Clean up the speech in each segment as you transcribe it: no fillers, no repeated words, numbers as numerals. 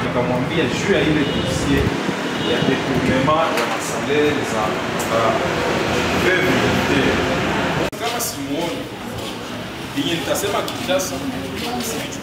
nikamwambia juu ya ile dossier ya détournement ya masalere za veuve militaire. Kama simuoni yenye nitasema Kinshasa sivichukie.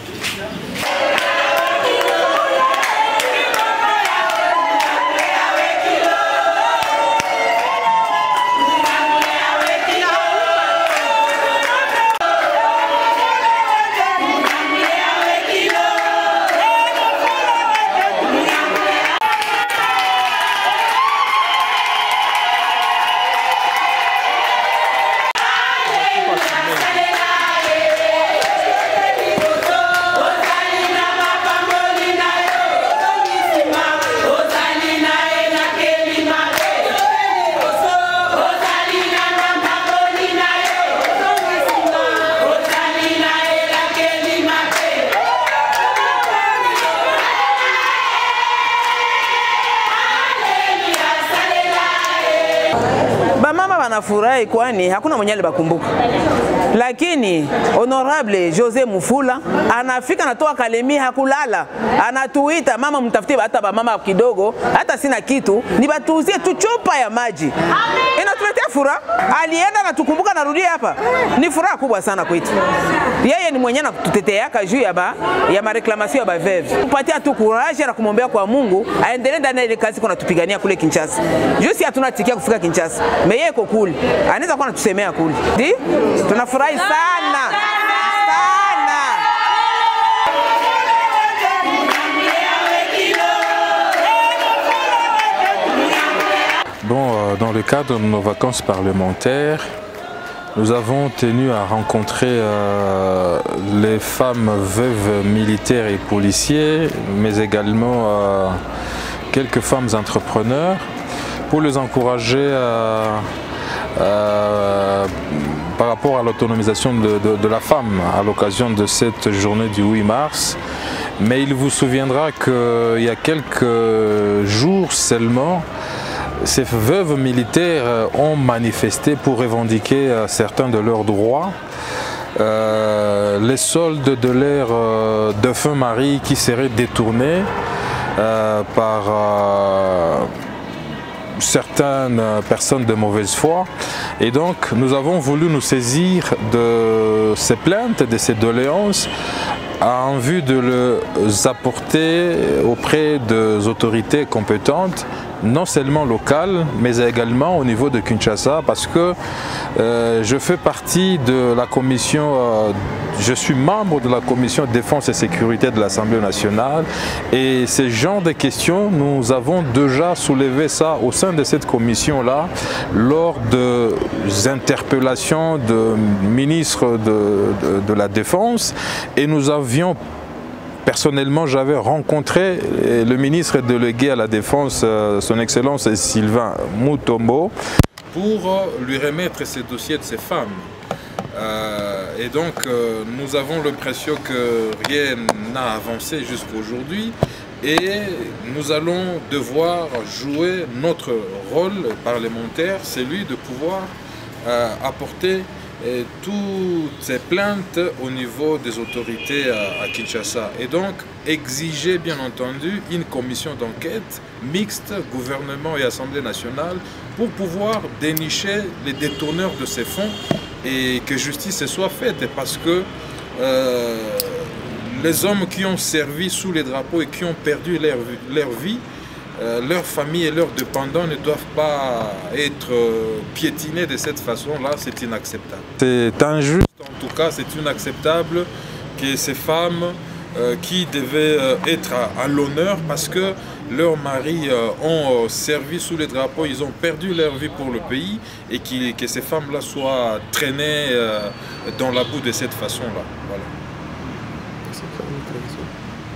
Wanafurahi kwani hakuna mwenye alibakumbuka. Lakini honorable Jose Mufula anafika natoa Kalemi hakulala. Anatuita mama mtafutie hata ba mama kidogo, hata sina kitu, ni batuuzie tu chupa ya maji. Inatuletea furaha. Alienda na tukumbuka narudia hapa. Ni furaha kubwa sana kwetu. Yeye ni mwenye anatutetea juu ya mareklamation ya baveve. Kupatia tu courage na kumwombea kwa Mungu aendelee ndani ile kazi kuna tupigania kule Kinshasa. Jusi hatuna tikia kufika Kinshasa. Mais yeye kule. Anaweza kuwa anatusemea kule. Ndi? Tunafurahi sana. Bon, dans le cadre de nos vacances parlementaires, nous avons tenu à rencontrer les femmes veuves militaires et policiers, mais également quelques femmes entrepreneurs pour les encourager par rapport à l'autonomisation de la femme à l'occasion de cette journée du 8 mars. Mais il vous souviendra qu'il y a quelques jours seulement, ces veuves militaires ont manifesté pour revendiquer certains de leurs droits. Les soldes de leur défunt mari qui seraient détournés par certaines personnes de mauvaise foi. Et donc nous avons voulu nous saisir de ces plaintes, de ces doléances en vue de les apporter auprès des autorités compétentes, non seulement locales, mais également au niveau de Kinshasa, parce que je fais partie de la commission, je suis membre de la commission défense et sécurité de l'Assemblée nationale, et ce genre de questions, nous avons déjà soulevé ça au sein de cette commission-là, lors des interpellations de ministres de la Défense, et nous avions personnellement, j'avais rencontré le ministre délégué à la Défense, son Excellence Sylvain Mutombo, pour lui remettre ces dossiers de ces femmes. Et donc, nous avons l'impression que rien n'a avancé jusqu'à aujourd'hui et nous allons devoir jouer notre rôle parlementaire, celui de pouvoir apporter toutes ces plaintes au niveau des autorités à Kinshasa et donc exiger bien entendu une commission d'enquête mixte, gouvernement et Assemblée nationale pour pouvoir dénicher les détourneurs de ces fonds et que justice soit faite parce que les hommes qui ont servi sous les drapeaux et qui ont perdu leur vie, leurs familles et leurs dépendants ne doivent pas être piétinés de cette façon-là, c'est inacceptable. C'est injuste, en tout cas, c'est inacceptable que ces femmes qui devaient être à l'honneur parce que leurs maris ont servi sous les drapeaux, ils ont perdu leur vie pour le pays et que ces femmes-là soient traînées dans la boue de cette façon-là. Voilà.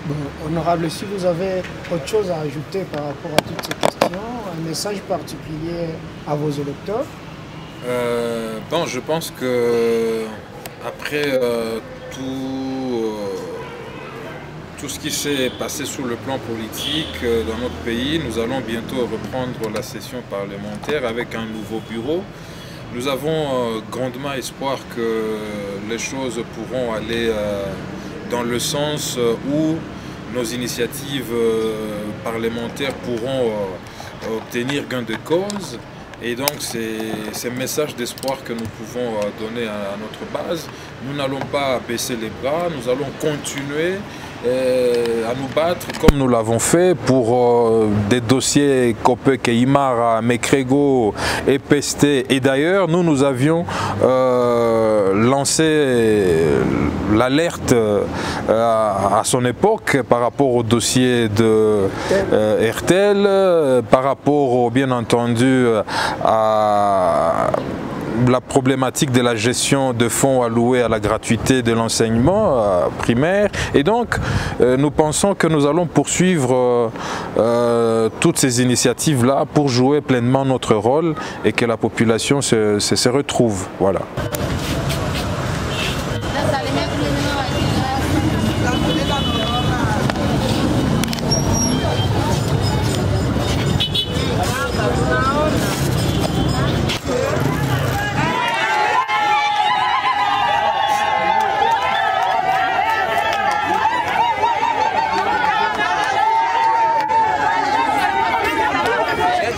Bon, honorable, si vous avez autre chose à ajouter par rapport à toutes ces questions, un message particulier à vos électeurs? Bon, je pense que après tout ce qui s'est passé sur le plan politique dans notre pays, nous allons bientôt reprendre la session parlementaire avec un nouveau bureau. Nous avons grandement espoir que les choses pourront aller dans le sens où nos initiatives parlementaires pourront obtenir gain de cause. Et donc c'est ce message d'espoir que nous pouvons donner à notre base. Nous n'allons pas baisser les bras, nous allons continuer à nous battre comme nous l'avons fait pour des dossiers Copec et Imara, Mekrego et Pesté. Et d'ailleurs, nous avions lancé l'alerte à son époque par rapport au dossier de RTL, par rapport, bien entendu, à la problématique de la gestion de fonds alloués à la gratuité de l'enseignement primaire. Et donc, nous pensons que nous allons poursuivre toutes ces initiatives-là pour jouer pleinement notre rôle et que la population se retrouve. Voilà.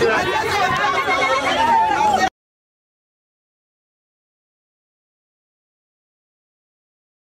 Gracias.